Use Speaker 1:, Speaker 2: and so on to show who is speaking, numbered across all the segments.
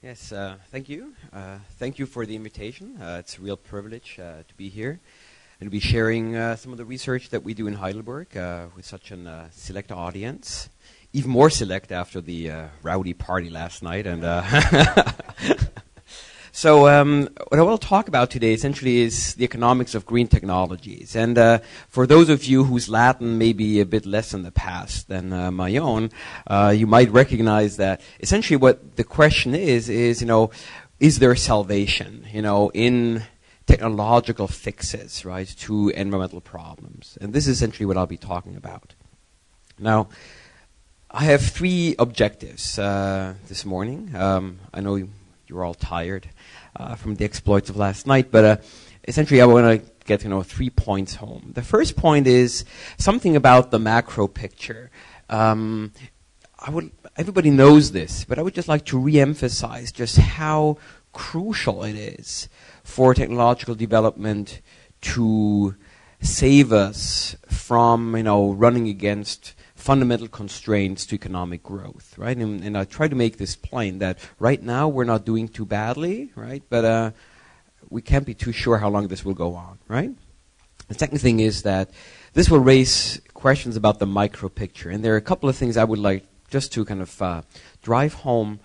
Speaker 1: Yes, thank you. Thank you for the invitation. It's a real privilege to be here and to be sharing some of the research that we do in Heidelberg with such a select audience. Even more select after the rowdy party last night. And so what I will talk about today essentially is the economics of green technologies. And for those of you whose Latin may be a bit less in the past than my own, you might recognize that essentially what the question is, is there salvation, in technological fixes, right, to environmental problems? And this is essentially what I'll be talking about. Now, I have three objectives this morning. I know you're all tired from the exploits of last night, but essentially I want to get 3 points home. The first point is something about the macro picture. Everybody knows this, but I would just like to re-emphasize just how crucial it is for technological development to save us from running against fundamental constraints to economic growth, right? And I try to make this plain that right now we're not doing too badly, right? But we can't be too sure how long this will go on, right? The second thing is that this will raise questions about the micro picture. And there are a couple of things I would like just to kind of drive home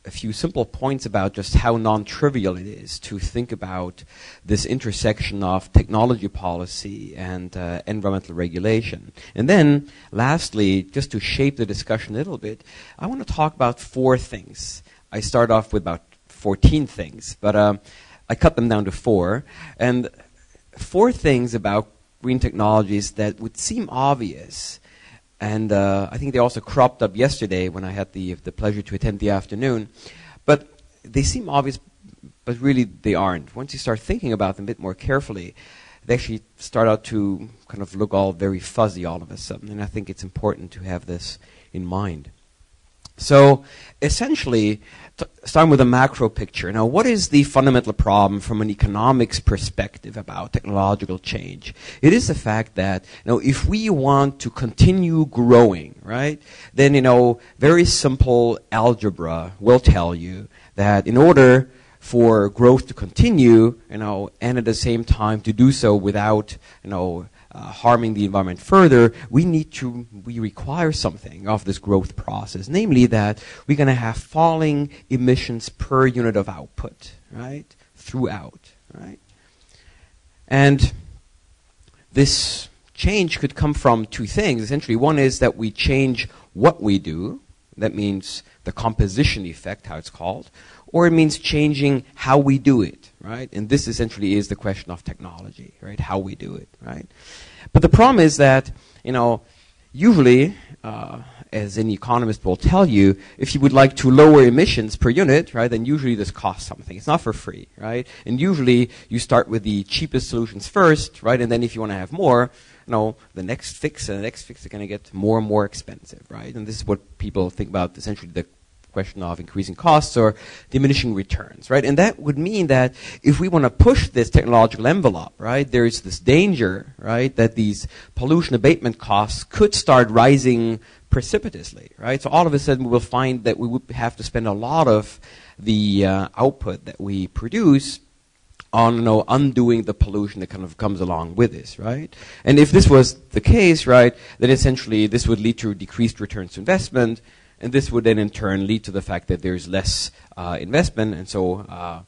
Speaker 1: a few simple points about just how non-trivial it is to think about this intersection of technology policy and environmental regulation. And then, lastly, just to shape the discussion a little bit, I want to talk about 4 things. I start off with about 14 things, but I cut them down to 4. And 4 things about green technologies that would seem obvious. And I think they also cropped up yesterday when I had the pleasure to attend the afternoon. But they seem obvious, but really they aren't. Once you start thinking about them a bit more carefully, they actually start out to kind of look all very fuzzy all of a sudden. And I think it's important to have this in mind. So essentially, starting with a macro picture. Now, what is the fundamental problem from an economics perspective about technological change? It is the fact that, if we want to continue growing, right, then, very simple algebra will tell you that in order for growth to continue, and at the same time to do so without, harming the environment further, we require something of this growth process, namely that we're going to have falling emissions per unit of output, right, throughout, right? And this change could come from 2 things. Essentially, one is that we change what we do. That means the composition effect, how it's called. Or it means changing how we do it, right? And this essentially is the question of technology, right? How we do it, right? But the problem is that, usually, as any economist will tell you, if you would like to lower emissions per unit, right, then usually this costs something. It's not for free, right? And usually you start with the cheapest solutions first, right? And then if you want to have more, the next fix and the next fix are going to get more and more expensive, right? And this is what people think about essentially the question of increasing costs or diminishing returns, right? And that would mean that if we want to push this technological envelope, right, there's this danger, right, that these pollution abatement costs could start rising precipitously, right? So all of a sudden we will find that we would have to spend a lot of the output that we produce on undoing the pollution that kind of comes along with this, right? And if this was the case, right, then essentially this would lead to decreased returns to investment. And this would then in turn lead to the fact that there's less investment and so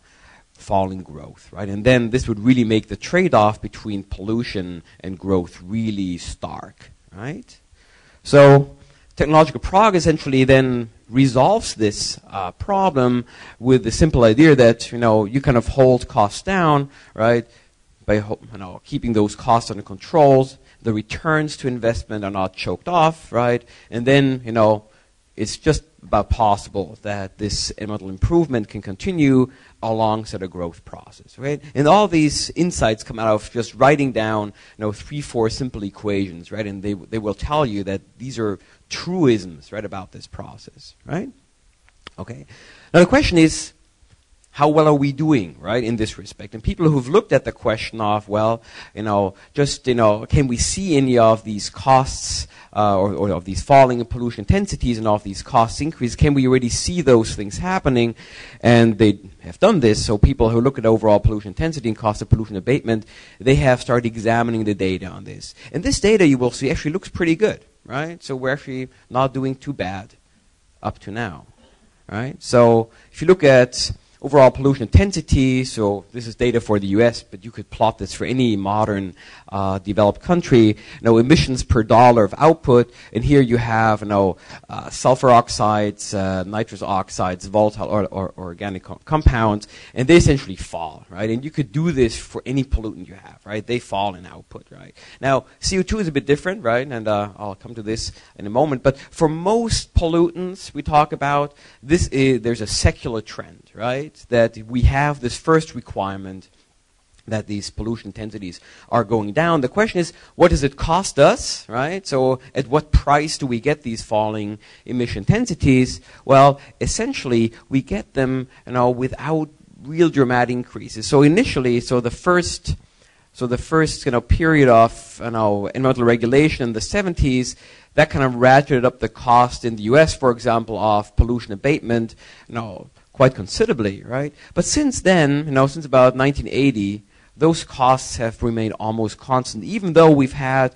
Speaker 1: falling growth, right? And then this would really make the trade-off between pollution and growth really stark, right? So technological progress essentially then resolves this problem with the simple idea that, you kind of hold costs down, right? By keeping those costs under control, the returns to investment are not choked off, right? And then, it's just about possible that this environmental improvement can continue alongside a growth process, right? And all these insights come out of just writing down, 3, 4 simple equations, right? And they will tell you that these are truisms, right, about this process, right? Okay. Now the question is, how well are we doing, right, in this respect? And people who've looked at the question of, well, can we see any of these costs or of these falling pollution intensities and of these costs increase? Can we already see those things happening? And they have done this. So people who look at overall pollution intensity and cost of pollution abatement, they have started examining the data on this. And this data, you will see, actually looks pretty good, right? So we're actually not doing too bad up to now, right? So if you look at overall pollution intensity, so this is data for the US, but you could plot this for any modern developed country. Emissions per dollar of output, and here you have sulfur oxides, nitrous oxides, volatile or organic compounds, and they essentially fall, right? And you could do this for any pollutant you have, right? They fall in output, right? Now, CO2 is a bit different, right? And I'll come to this in a moment. But for most pollutants we talk about, there's a secular trend, right? That we have this first requirement that these pollution intensities are going down. The question is, what does it cost us, right? So at what price do we get these falling emission intensities? Well, essentially, we get them, without real dramatic increases. So initially, the first period of environmental regulation in the 70s, that kind of ratcheted up the cost in the US, for example, of pollution abatement, quite considerably, right? But since then, since about 1980, those costs have remained almost constant, even though we've had,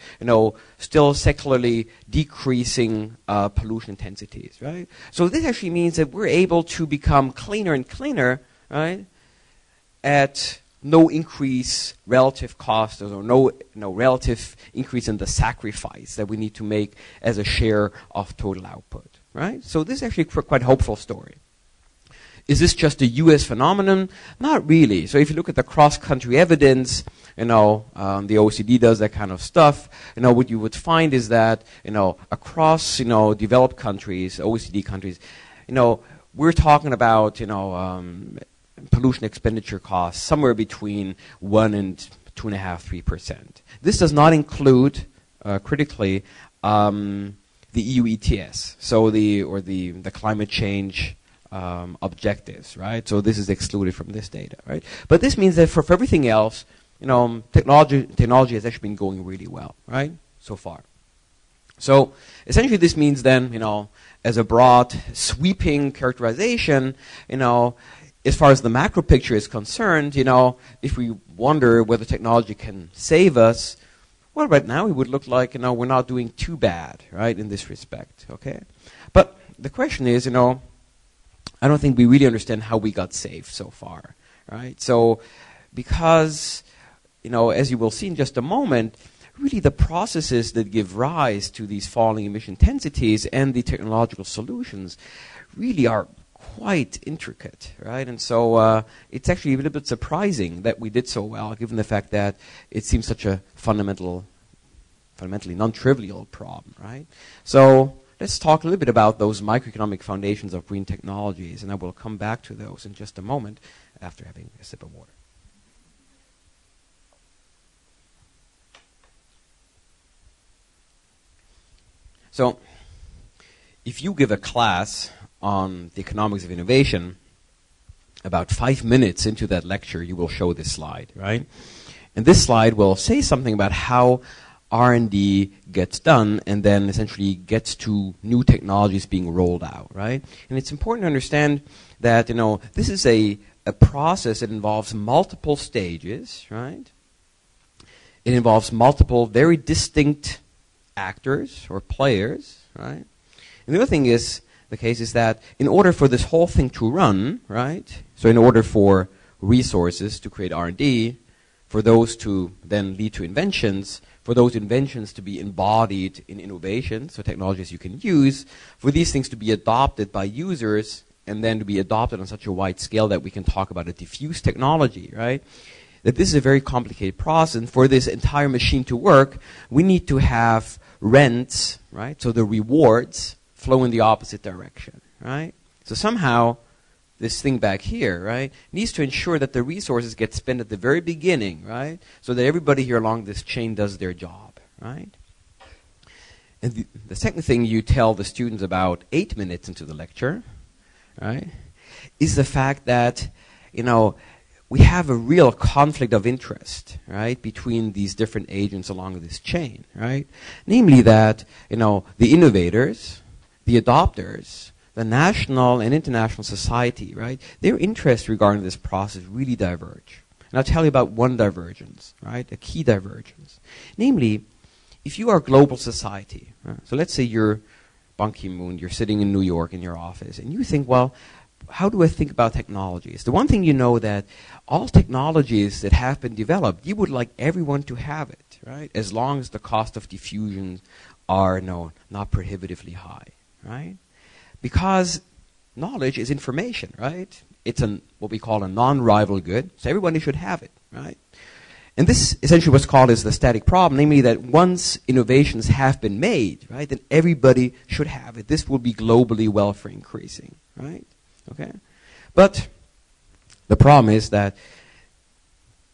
Speaker 1: still secularly decreasing pollution intensities, right? So this actually means that we're able to become cleaner and cleaner, right, at no increase relative cost or no relative increase in the sacrifice that we need to make as a share of total output, right? So this is actually a quite hopeful story. Is this just a U.S. phenomenon? Not really. So if you look at the cross-country evidence, the OECD does that kind of stuff. What you would find is that, across, developed countries, OECD countries, we're talking about, pollution expenditure costs somewhere between 1 and 2.5%, 3%. This does not include, critically, the EU ETS, so the climate change objectives, right? So this is excluded from this data, right? But this means that for everything else, technology has actually been going really well, right? So far. So essentially this means then, as a broad sweeping characterization, as far as the macro picture is concerned, if we wonder whether technology can save us, well, right now it would look like, we're not doing too bad, right, in this respect, okay? But the question is, I don't think we really understand how we got saved so far, right? So, because, as you will see in just a moment, really the processes that give rise to these falling emission intensities and the technological solutions really are quite intricate, right? And so it's actually a little bit surprising that we did so well, given the fact that it seems such a fundamentally non-trivial problem, right? So let's talk a little bit about those microeconomic foundations of green technologies, and I will come back to those in just a moment after having a sip of water. So, if you give a class on the economics of innovation, about 5 minutes into that lecture, you will show this slide, right? And this slide will say something about how R&D gets done and then essentially gets to new technologies being rolled out, right? And it's important to understand that, this is a process that involves multiple stages, right? It involves multiple very distinct actors or players, right? And the other thing is, the case is that in order for this whole thing to run, right? So in order for resources to create R&D, for those to then lead to inventions, for those inventions to be embodied in innovation, so technologies you can use, for these things to be adopted by users and then to be adopted on such a wide scale that we can talk about a diffuse technology, right? That this is a very complicated process, and for this entire machine to work, we need to have rents, right? So the rewards flow in the opposite direction, right? So somehow, this thing back here, right, needs to ensure that the resources get spent at the very beginning, right, so that everybody here along this chain does their job, right? And the second thing you tell the students about 8 minutes into the lecture, right, is the fact that, we have a real conflict of interest, right, between these different agents along this chain, right? Namely that, the innovators, the adopters, the national and international society, right, their interests regarding this process really diverge. And I'll tell you about one divergence, right, a key divergence. Namely, if you are a global society, right, so let's say you're Ban Ki-moon, you're sitting in New York in your office, and you think, well, how do I think about technologies? The one thing you know that all technologies that have been developed, you would like everyone to have it, right, as long as the cost of diffusion are not prohibitively high, right? Because knowledge is information, right? It's what we call a non-rival good, so everybody should have it, right? And this essentially what's called is the static problem, namely that once innovations have been made, right, then everybody should have it. This will be globally welfare increasing, right? Okay? But the problem is that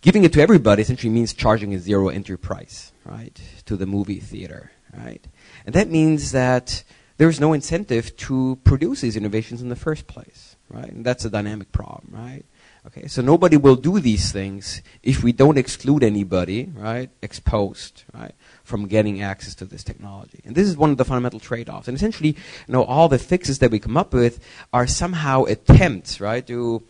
Speaker 1: giving it to everybody essentially means charging a zero entry price, right, to the movie theater, right? And that means that there's no incentive to produce these innovations in the first place, right? And that's a dynamic problem, right? Okay, so nobody will do these things if we don't exclude anybody, right, exposed, right, from getting access to this technology. And this is one of the fundamental trade-offs. And essentially, all the fixes that we come up with are somehow attempts, right, to,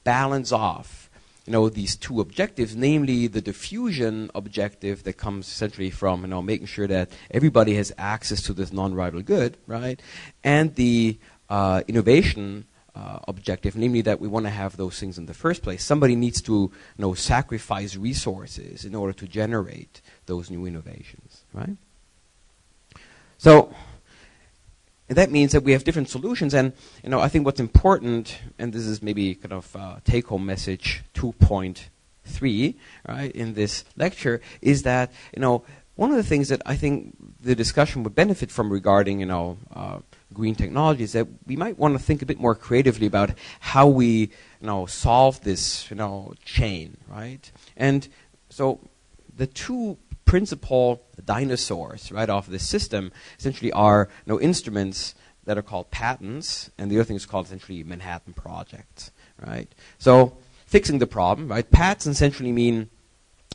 Speaker 1: balance off, these two objectives, namely the diffusion objective that comes essentially from, making sure that everybody has access to this non-rival good, right, and the innovation objective, namely that we want to have those things in the first place. Somebody needs to sacrifice resources in order to generate those new innovations, right? So that means that we have different solutions, and I think what's important, and this is maybe kind of take-home message 2.3, right, in this lecture, is that one of the things that I think the discussion would benefit from regarding green technology is that we might want to think a bit more creatively about how we solve this chain, right? And so the two principal dinosaurs, right, of this system essentially are instruments that are called patents, and the other thing is called essentially Manhattan projects, right? So fixing the problem, right? Patents essentially mean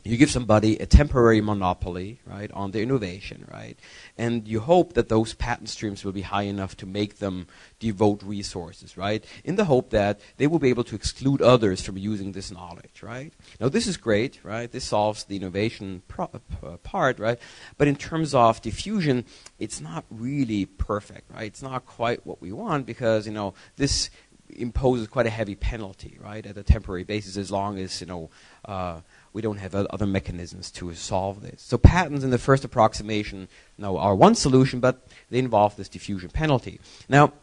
Speaker 1: you give somebody a temporary monopoly, right, on the innovation, right? And you hope that those patent streams will be high enough to make them devote resources, right? In the hope that they will be able to exclude others from using this knowledge, right? Now this is great, right? This solves the innovation part, right? But in terms of diffusion, it's not really perfect, right? It's not quite what we want because, this imposes quite a heavy penalty, right, at a temporary basis as long as, we don't have other mechanisms to solve this. So patents in the first approximation are one solution, but they involve this diffusion penalty. Now,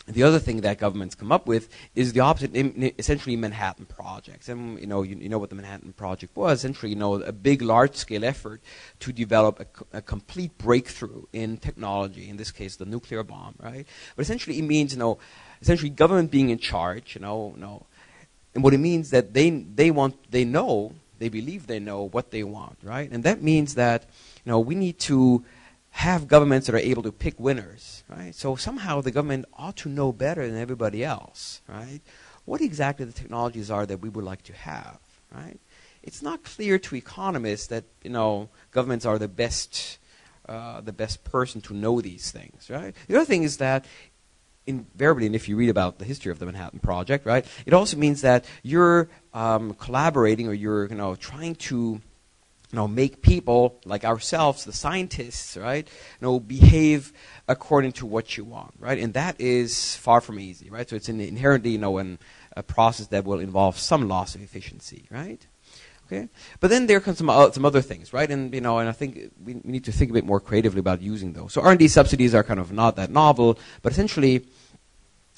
Speaker 1: the other thing that governments come up with is the opposite, essentially Manhattan projects. And you know what the Manhattan Project was, essentially a big large-scale effort to develop a complete breakthrough in technology, in this case the nuclear bomb, right? But essentially it means, essentially government being in charge, and what it means that they believe they know what they want, right? And that means that, we need to have governments that are able to pick winners, right? So somehow the government ought to know better than everybody else, right? What exactly the technologies are that we would like to have, right? It's not clear to economists that, governments are the best person to know these things, right? The other thing is that invariably, and if you read about the history of the Manhattan Project, right, it also means that you're collaborating or you're trying to make people like ourselves, the scientists, right, behave according to what you want, right, and that is far from easy, right. So it's inherently a process that will involve some loss of efficiency, right. Okay, but then there comes some other things, right? And and I think we need to think a bit more creatively about using those. So R&D subsidies are kind of not that novel, but essentially,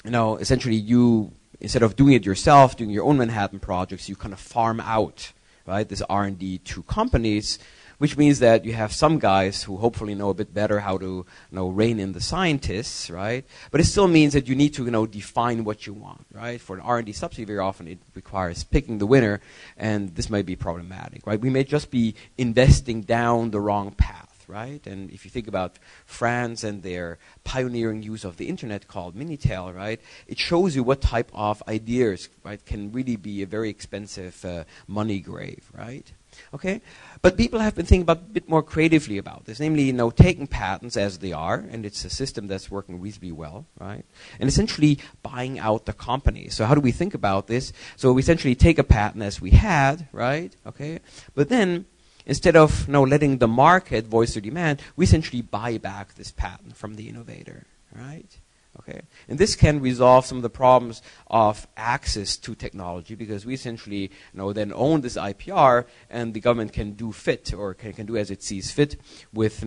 Speaker 1: you instead of doing it yourself, doing your own Manhattan projects, you kind of farm out, right, this R&D to companies, which means that you have some guys who hopefully know a bit better how to rein in the scientists, right? But it still means that you need to define what you want, right? For an R&D subsidy, very often it requires picking the winner, and this might be problematic, right? We may just be investing down the wrong path, right? And if you think about France and their pioneering use of the internet called Minitel, right, it shows you what type of ideas, right, can really be a very expensive money grave, right? Okay, but people have been thinking about a bit more creatively about this, namely, taking patents as they are, and it's a system that's working reasonably well, right? And essentially buying out the company. So how do we think about this? So we essentially take a patent as we had, right? Okay, but then instead of letting the market voice their demand, we essentially buy back this patent from the innovator, right? Okay, and this can resolve some of the problems of access to technology because we essentially then own this IPR, and the government can do can do as it sees fit with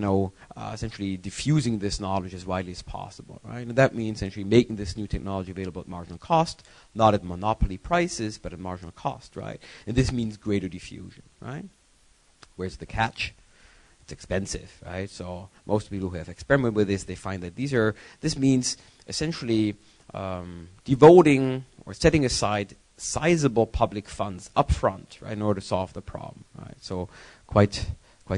Speaker 1: essentially diffusing this knowledge as widely as possible, right? And that means essentially making this new technology available at marginal cost, not at monopoly prices, but at marginal cost, right? And this means greater diffusion, right? Where's the catch? It's expensive, right? So most people who have experimented with this, they find that this means essentially devoting or setting aside sizable public funds up front, right, in order to solve the problem, right? So quite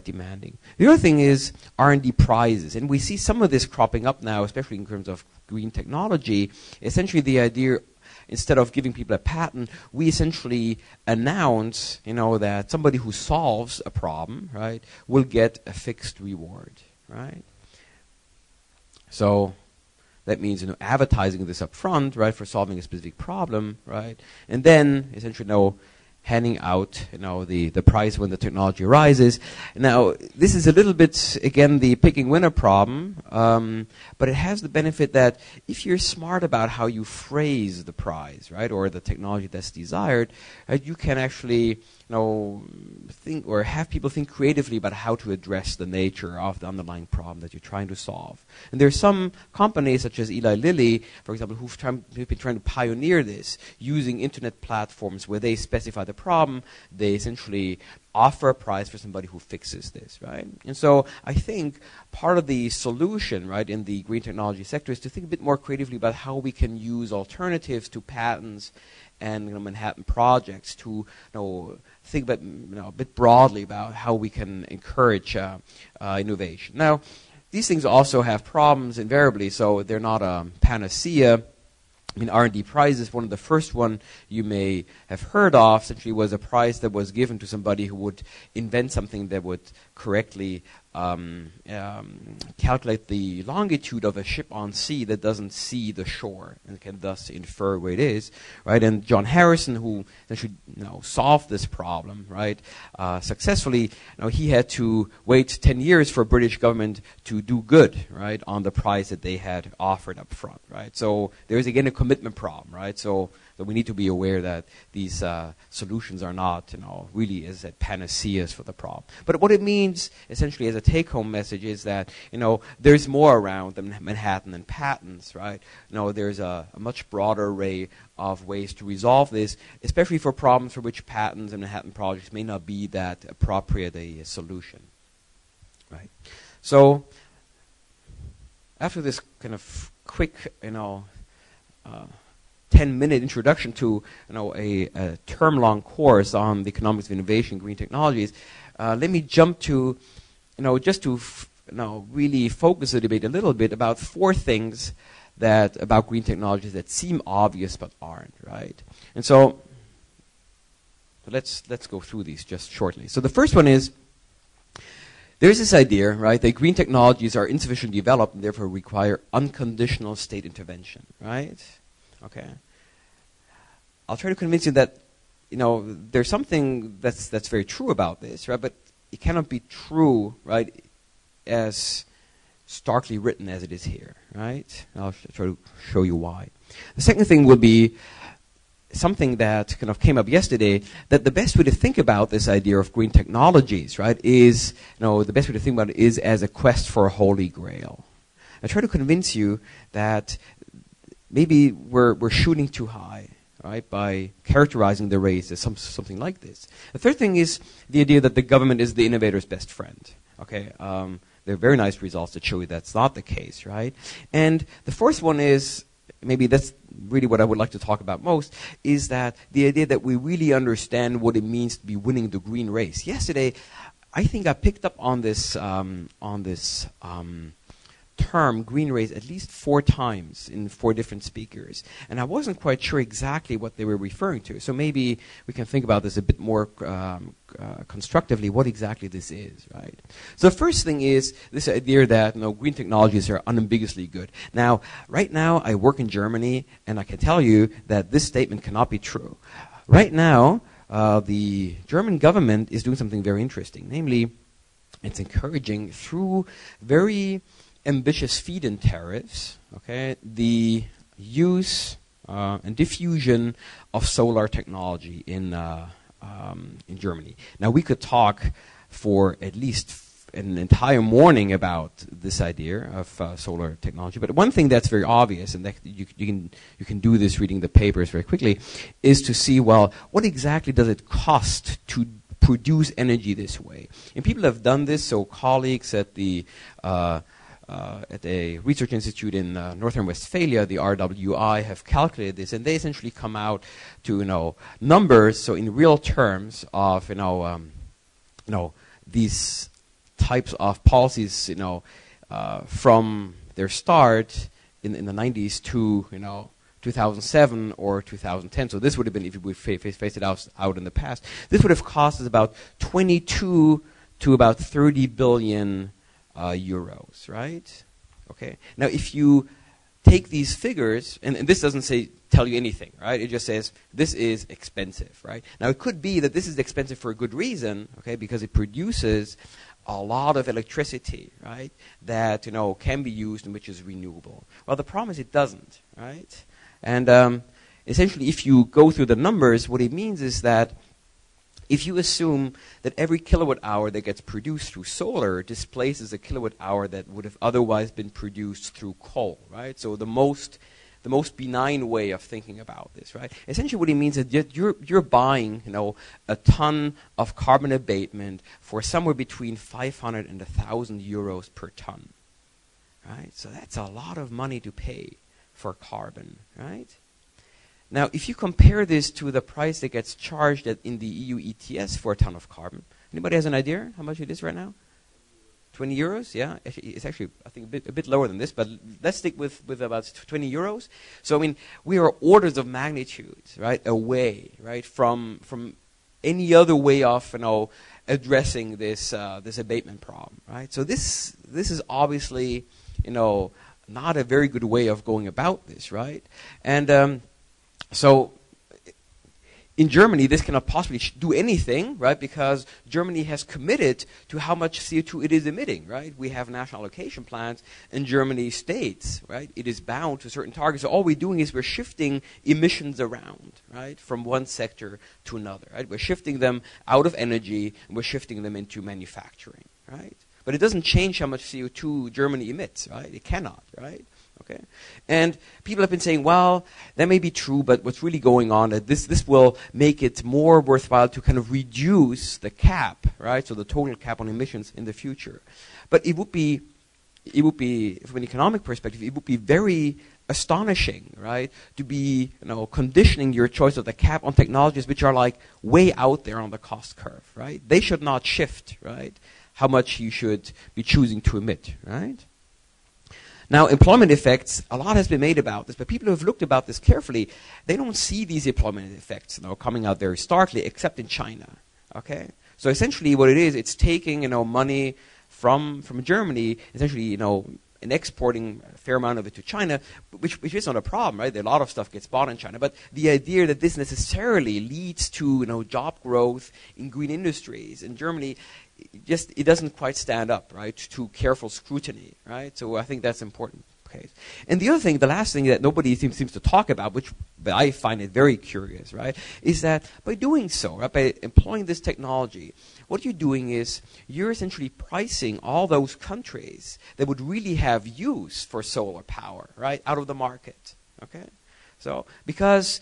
Speaker 1: demanding. The other thing is R&D prizes, and we see some of this cropping up now, especially in terms of green technology. Essentially the idea, instead of giving people a patent, we essentially announce, that somebody who solves a problem, right, will get a fixed reward, right? So that means advertising this up front, right, for solving a specific problem, right, and then essentially handing out the prize when the technology arises. Now this is a little bit again the picking winner problem, but it has the benefit that if you're smart about how you phrase the prize, right, or the technology that's desired, right, you can actually think or have people think creatively about how to address the nature of the underlying problem that you're trying to solve. And there are some companies such as Eli Lilly, for example, who've been trying to pioneer this using internet platforms where they specify the problem. They essentially offer a prize for somebody who fixes this, right? And so I think part of the solution, right, in the green technology sector is to think a bit more creatively about how we can use alternatives to patents and Manhattan projects to think about a bit broadly about how we can encourage innovation. Now, these things also have problems invariably, so they're not a panacea. I mean, R&D prizes, one of the first one you may have heard of, essentially was a prize that was given to somebody who would invent something that would correctly calculate the longitude of a ship on sea that doesn't see the shore and can thus infer where it is, right? And John Harrison, who essentially solved this problem, right, successfully, he had to wait 10 years for British government to do good, right, on the prize that they had offered up front, right? So there is again a commitment problem, right? So we need to be aware that these solutions are not, really as panaceas for the problem. But what it means, essentially, as a take-home message is that, there's more around than Manhattan and patents, right? There's a much broader array of ways to resolve this, especially for problems for which patents and Manhattan projects may not be that appropriate a solution, right? So after this kind of quick, 10-minute introduction to a term-long course on the economics of innovation, green technologies, let me jump to just to really focus the debate a little bit about 4 things about green technologies that seem obvious but aren't, right? And so let's go through these just shortly. So the first one is, there's this idea, right, that green technologies are insufficiently developed and therefore require unconditional state intervention, right? Okay. I'll try to convince you that, there's something that's very true about this, right? But it cannot be true, right, as starkly written as it is here, right? I'll try to show you why. The second thing would be something that kind of came up yesterday, that the best way to think about this idea of green technologies, right, is, the best way to think about it is as a quest for a Holy Grail. I try to convince you that maybe we're shooting too high, right, by characterizing the race as something like this. The third thing is the idea that the government is the innovator's best friend. Okay, there are very nice results that show you that's not the case, right? And the fourth one is, maybe that's really what I would like to talk about most, is that the idea that we really understand what it means to be winning the green race. Yesterday, I think I picked up on this term green rays at least 4 times in 4 different speakers, and I wasn't quite sure exactly what they were referring to. So maybe we can think about this a bit more constructively, what exactly this is, right? So the first thing is this idea that green technologies are unambiguously good. Now, right now I work in Germany, and I can tell you that this statement cannot be true. Right now, the German government is doing something very interesting. Namely, it's encouraging through very ambitious feed-in tariffs, okay, the use and diffusion of solar technology in Germany. Now, we could talk for at least an entire morning about this idea of solar technology, but one thing that's very obvious, and that you can do this reading the papers very quickly, is to see, well, what exactly does it cost to produce energy this way? And people have done this. So colleagues at a research institute in Northern Westphalia, the RWI, have calculated this, and they essentially come out to numbers. So in real terms of these types of policies, from their start in the 90s to 2007 or 2010. So this would have been, if we faced it out in the past, this would have cost us about 22 to about 30 billion euros, right? Okay. Now, if you take these figures, and this doesn't tell you anything, right? It just says this is expensive, right? Now, it could be that this is expensive for a good reason, okay, because it produces a lot of electricity, right, that can be used and which is renewable. Well, the problem is it doesn't, right? And essentially, if you go through the numbers, what it means is that if you assume that every kilowatt hour that gets produced through solar displaces a kilowatt hour that would have otherwise been produced through coal, right? So the most benign way of thinking about this, right? Essentially what it means is that you're buying, a ton of carbon abatement for somewhere between 500 and 1,000 euros per ton, right? So that's a lot of money to pay for carbon, right? Now, if you compare this to the price that gets charged in the EU ETS for a ton of carbon, anybody has an idea how much it is right now? 20 euros? Yeah, it's actually, I think, a bit lower than this, but let's stick with about 20 euros. So, I mean, we are orders of magnitude, right, away, right, from any other way of, addressing this abatement problem, right? So this is obviously, not a very good way of going about this, right? And so in Germany, this cannot possibly do anything, right? Because Germany has committed to how much CO2 it is emitting, right? We have national allocation plans, and Germany states, right? It is bound to certain targets. So all we're doing is we're shifting emissions around, right? From one sector to another, right? We're shifting them out of energy, and we're shifting them into manufacturing, right? But it doesn't change how much CO2 Germany emits, right? It cannot, right? Okay, and people have been saying, well, that may be true, but what's really going on, that this will make it more worthwhile to kind of reduce the cap, right? So the total cap on emissions in the future. But it would be, from an economic perspective, it would be very astonishing, right, to be conditioning your choice of the cap on technologies which are like way out there on the cost curve, right? They should not shift, right, how much you should be choosing to emit, right? Now, employment effects, a lot has been made about this, but people who have looked about this carefully, they don't see these employment effects coming out very starkly, except in China. Okay? So essentially what it is, it's taking money from Germany, essentially and exporting a fair amount of it to China, which is not a problem, right? A lot of stuff gets bought in China. But the idea that this necessarily leads to job growth in green industries in Germany, it doesn't quite stand up, right, to careful scrutiny, right? So I think that's important. Okay. And the other thing, the last thing that nobody seems to talk about, but I find it very curious, right, is that by doing so, right, by employing this technology, what you're doing is you're essentially pricing all those countries that would really have use for solar power, right, out of the market. Okay. So because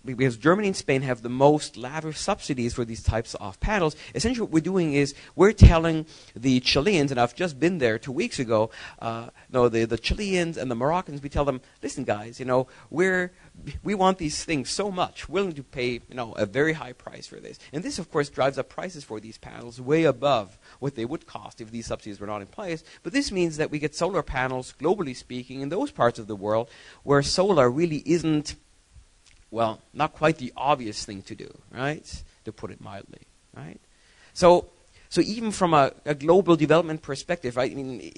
Speaker 1: because Germany and Spain have the most lavish subsidies for these types of panels, essentially what we're doing is we're telling the Chileans, and I've just been there 2 weeks ago, the Chileans and the Moroccans, we tell them, listen guys, we're we want these things so much, willing to pay a very high price for this. And this, of course, drives up prices for these panels way above what they would cost if these subsidies were not in place. But this means that we get solar panels, globally speaking, in those parts of the world where solar really isn't, well, not quite the obvious thing to do, right? To put it mildly, right? So even from a global development perspective, right? I mean,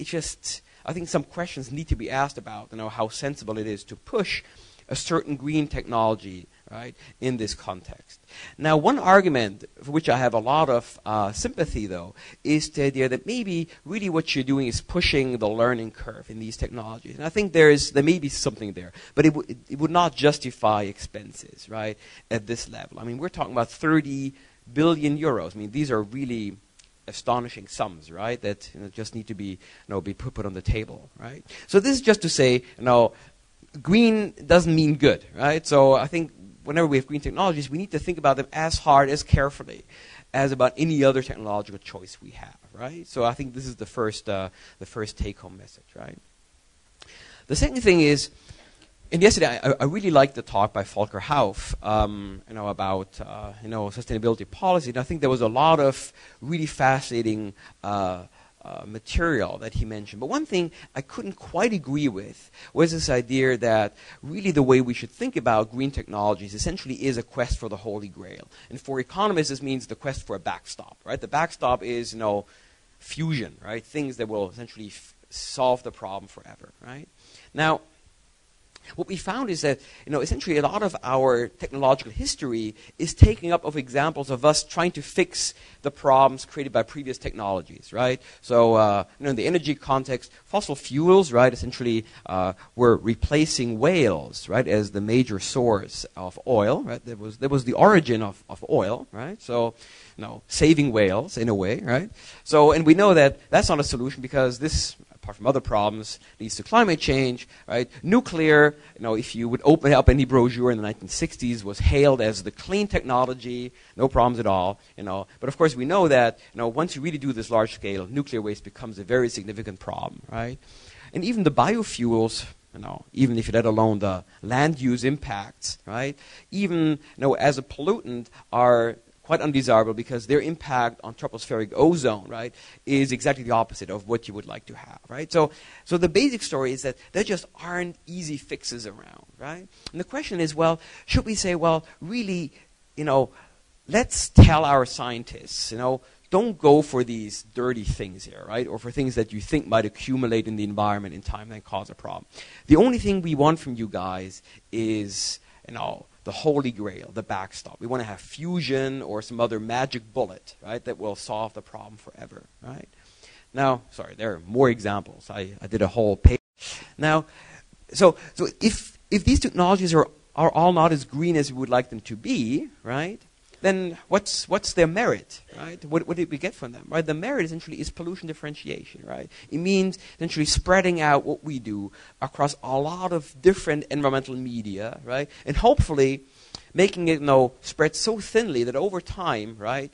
Speaker 1: I think some questions need to be asked about, how sensible it is to push a certain green technology, right, in this context. Now, one argument for which I have a lot of sympathy, though, is the idea that maybe really what you're doing is pushing the learning curve in these technologies. And I think there may be something there, but it would not justify expenses, right, at this level. I mean, we're talking about 30 billion euros. I mean, these are really astonishing sums, right, that just need to be put on the table, right? So this is just to say, green doesn't mean good, right? So I think whenever we have green technologies, we need to think about them as hard, as carefully as about any other technological choice we have, right? So I think this is the first take-home message, right? The second thing is, and yesterday I really liked the talk by Volker Hauff, about sustainability policy, and I think there was a lot of really fascinating material that he mentioned. But one thing I couldn't quite agree with was this idea that really the way we should think about green technologies essentially is a quest for the Holy Grail. And for economists, this means the quest for a backstop, right? The backstop is, fusion, right? Things that will essentially solve the problem forever, right? Now, what we found is that, essentially a lot of our technological history is taking up of examples of us trying to fix the problems created by previous technologies, right? So, in the energy context, fossil fuels, right, essentially were replacing whales, right, as the major source of oil, right? That was the origin of oil, right? So, saving whales in a way, right? So, and we know that that's not a solution because this, apart from other problems, leads to climate change, right? Nuclear, if you would open up any brochure in the 1960s, was hailed as the clean technology, no problems at all, But of course we know that, once you really do this large scale, nuclear waste becomes a very significant problem, right? And even the biofuels, even if you let alone the land use impacts, right? Even, as a pollutant are quite undesirable because their impact on tropospheric ozone, right, is exactly the opposite of what you would like to have, right? So the basic story is that there just aren't easy fixes around, right? And the question is, well, should we say, well, really, let's tell our scientists, don't go for these dirty things here, right? Or for things that you think might accumulate in the environment in time and cause a problem. The only thing we want from you guys is, the Holy Grail, the backstop. We want to have fusion or some other magic bullet, right, that will solve the problem forever, right? Now, sorry, there are more examples. I did a whole page. Now, so if these technologies are all not as green as we would like them to be, right, then what's their merit, right? What did we get from them, right? The merit essentially is pollution differentiation, right? It means essentially spreading out what we do across a lot of different environmental media, right? And hopefully making it, spread so thinly that over time, right,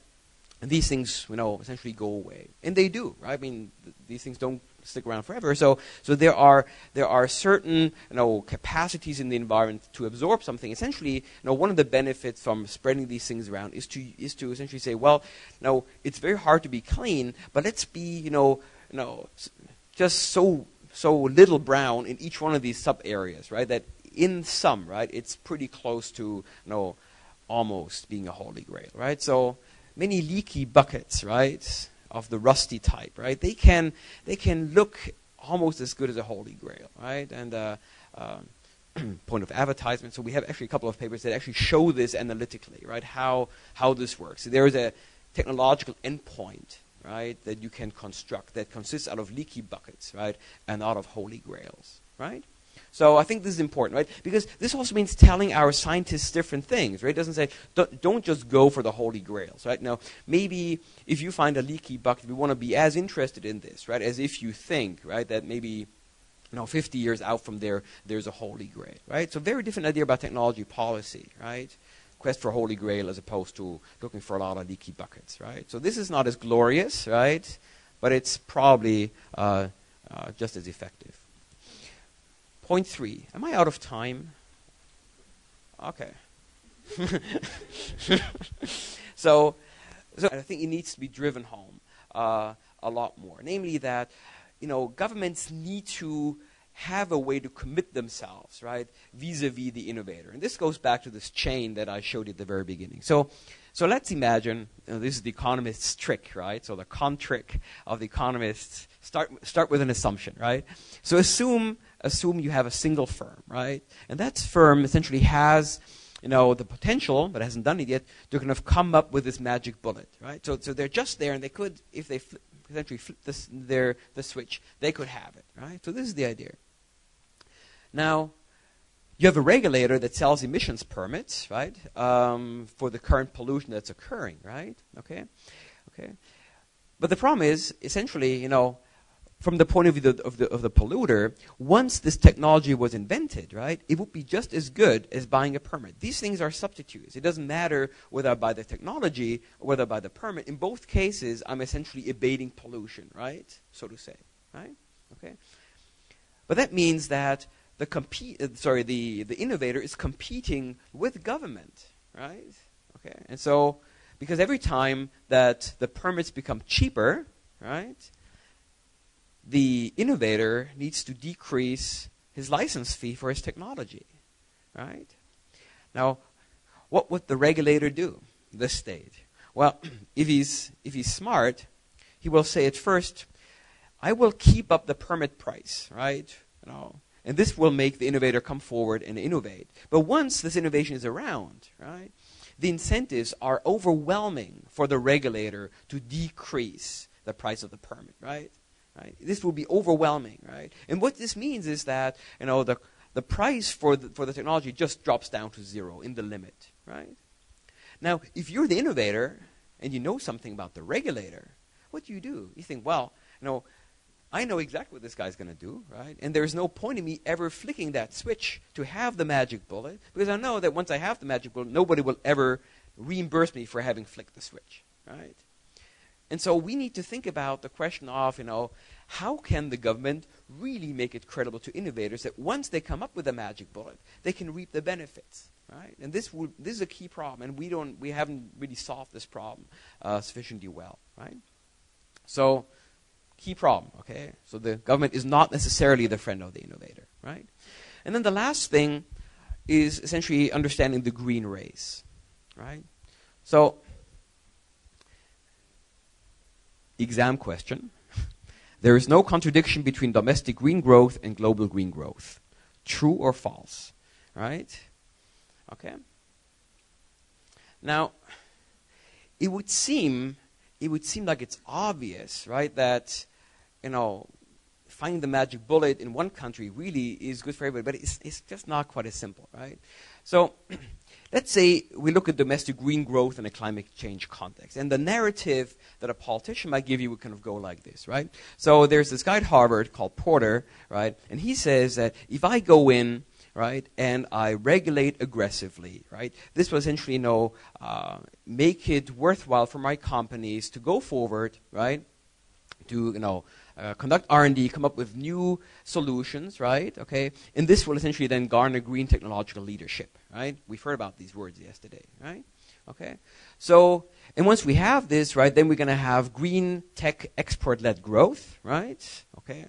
Speaker 1: these things, essentially go away. And they do, right? I mean, these things don't stick around forever. So there are certain, capacities in the environment to absorb something. Essentially, one of the benefits from spreading these things around is to essentially say, well, it's very hard to be clean, but let's be, just so little brown in each one of these sub areas, right? That in sum, right, it's pretty close to, almost being a Holy Grail, right? So many leaky buckets, right, of the rusty type, right? They can look almost as good as a Holy Grail, right? And point of advertisement. So we have actually a couple of papers that actually show this analytically, right? How this works. So there is a technological endpoint, right, that you can construct that consists out of leaky buckets, right, and out of Holy Grails, right? So I think this is important, right? Because this also means telling our scientists different things, right? It doesn't say, don't just go for the Holy Grails, right? Now, maybe if you find a leaky bucket, we want to be as interested in this, right, as if you think, right, that maybe 50 years out from there, there's a Holy Grail, right? So very different idea about technology policy, right? Quest for Holy Grail as opposed to looking for a lot of leaky buckets, right? So this is not as glorious, right? But it's probably just as effective. Point 3. Am I out of time? Okay. So I think it needs to be driven home a lot more. Namely that, governments need to have a way to commit themselves, right, vis-a-vis the innovator. And this goes back to this chain that I showed you at the very beginning. So let's imagine, this is the economist's trick, right? So the con trick of the economists, start with an assumption, right? So assume you have a single firm, right? And that firm essentially has, the potential, but hasn't done it yet, to kind of come up with this magic bullet, right? So they're just there, and they could, if they essentially flip the switch, they could have it, right? So this is the idea. Now, you have a regulator that sells emissions permits, right, for the current pollution that's occurring, right? Okay. But the problem is, essentially, from the point of view of the polluter, once this technology was invented, right, it would be just as good as buying a permit. These things are substitutes. It doesn't matter whether I buy the technology or whether I buy the permit. In both cases, I'm essentially abating pollution, right, so to say, right? Okay. But that means that the innovator is competing with government, right? Okay, and so because every time that the permits become cheaper, right, the innovator needs to decrease his license fee for his technology, right? Now, what would the regulator do at this stage? Well, if he's smart, he will say at first, I will keep up the permit price, right? And this will make the innovator come forward and innovate. But once this innovation is around, right, the incentives are overwhelming for the regulator to decrease the price of the permit, right? This will be overwhelming, right? And what this means is that, the price for the technology just drops down to zero in the limit, right? Now, if you're the innovator and you know something about the regulator, what do? You think, well, I know exactly what this guy's going to do, right? And there's no point in me ever flicking that switch to have the magic bullet, because I know that once I have the magic bullet, nobody will ever reimburse me for having flicked the switch, right? And so we need to think about the question of, how can the government really make it credible to innovators that once they come up with a magic bullet, they can reap the benefits, right? And this is a key problem, and we haven't really solved this problem sufficiently well, right? So, key problem, okay? So the government is not necessarily the friend of the innovator, right? And then the last thing is essentially understanding the green race, right? So, exam question. There is no contradiction between domestic green growth and global green growth. True or false, right? Okay. Now, it would seem like it's obvious, right, that, finding the magic bullet in one country really is good for everybody, but it's just not quite as simple, right? So let's say we look at domestic green growth in a climate change context. And the narrative that a politician might give you would kind of go like this, right? So there's this guy at Harvard called Porter, right? And he says that if I go in, right, and I regulate aggressively, right, this will essentially, make it worthwhile for my companies to go forward, right, to, conduct R&D, come up with new solutions, right, okay, and this will essentially then garner green technological leadership, right? We've heard about these words yesterday, right, okay? So, and once we have this, right, then we're going to have green tech export-led growth, right, okay?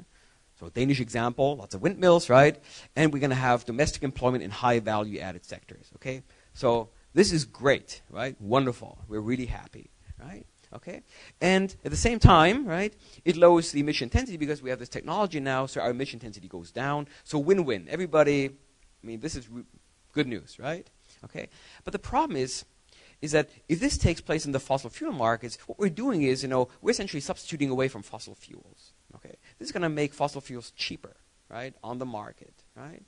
Speaker 1: So Danish example, lots of windmills, right? And we're going to have domestic employment in high value-added sectors, okay? So this is great, right? Wonderful. We're really happy, right? Okay? And at the same time, right, it lowers the emission intensity because we have this technology now, so our emission intensity goes down. So win-win. Everybody, this is good news, right? Okay? But the problem is that if this takes place in the fossil fuel markets, what we're doing is, we're essentially substituting away from fossil fuels. Okay? This is going to make fossil fuels cheaper, right, on the market, right?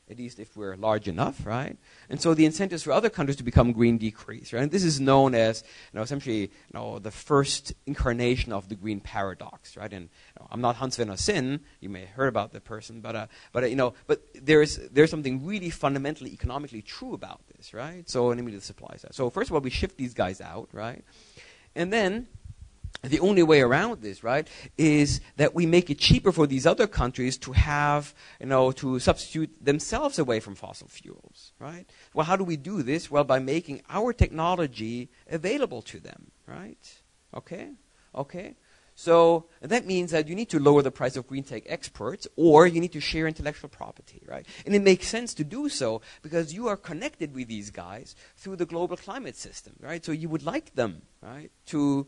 Speaker 1: At least if we're large enough, right? And so the incentives for other countries to become green decrease, right? And this is known as, essentially, the first incarnation of the green paradox, right? And I'm not Hans Werner Sinn. You may have heard about the person, but there's something really fundamentally economically true about this, right? So, namely the supply side. So first of all, we shift these guys out, right? And then the only way around this, right, is that we make it cheaper for these other countries to have, to substitute themselves away from fossil fuels, right? Well, how do we do this? Well, by making our technology available to them, right? Okay. So that means that you need to lower the price of green tech exports, or you need to share intellectual property, right? And it makes sense to do so because you are connected with these guys through the global climate system, right? So you would like them, right, to,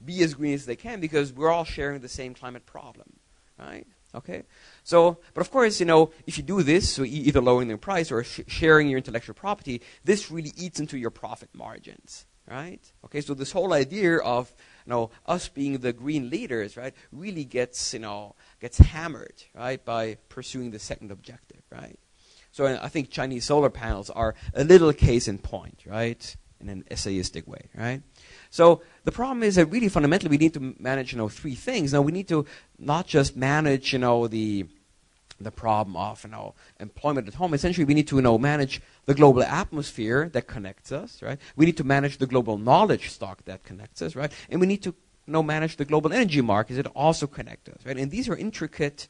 Speaker 1: be as green as they can because we're all sharing the same climate problem, right? Okay? So, but of course, if you do this, so either lowering the price or sharing your intellectual property, this really eats into your profit margins, right? Okay, so this whole idea of, us being the green leaders, right, really gets hammered, right, by pursuing the second objective, right? So I think Chinese solar panels are a little case in point, right, in an essayistic way, right? So the problem is that really fundamentally we need to manage, three things. Now we need to not just manage, the problem of, employment at home. Essentially we need to, manage the global atmosphere that connects us, right? We need to manage the global knowledge stock that connects us, right? And we need to, manage the global energy markets that also connect us, right? And these are intricate,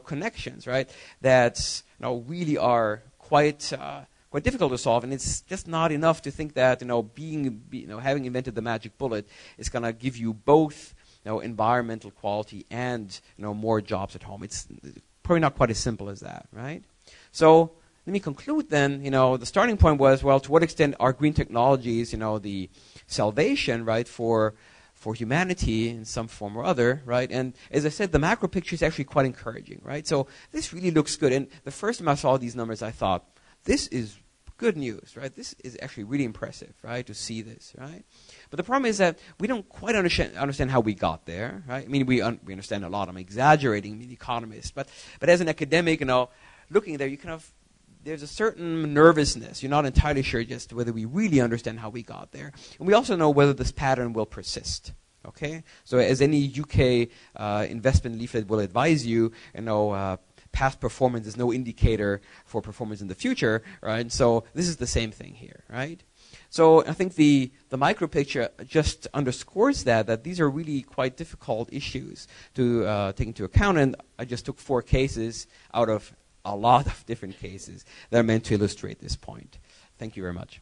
Speaker 1: connections, right? That, really are quite difficult to solve, and it's just not enough to think that having invented the magic bullet is going to give you both environmental quality and more jobs at home. It's probably not quite as simple as that, right? So let me conclude then. The starting point was, well, to what extent are green technologies the salvation, right, for humanity in some form or other, right? And as I said, the macro picture is actually quite encouraging, right? So this really looks good. And the first time I saw these numbers, I thought, this is good news, right? This is actually really impressive, right, to see this, right? But the problem is that we don't quite understand how we got there, right? I mean, we understand a lot. I'm exaggerating, I'm an economist. But as an academic, looking there, there's a certain nervousness. You're not entirely sure just whether we really understand how we got there. And we also know whether this pattern will persist. Okay? So as any UK investment leaflet will advise you, past performance is no indicator for performance in the future, right? So this is the same thing here, right? So I think the micro picture just underscores that these are really quite difficult issues to take into account, and I just took 4 cases out of a lot of different cases that are meant to illustrate this point. Thank you very much.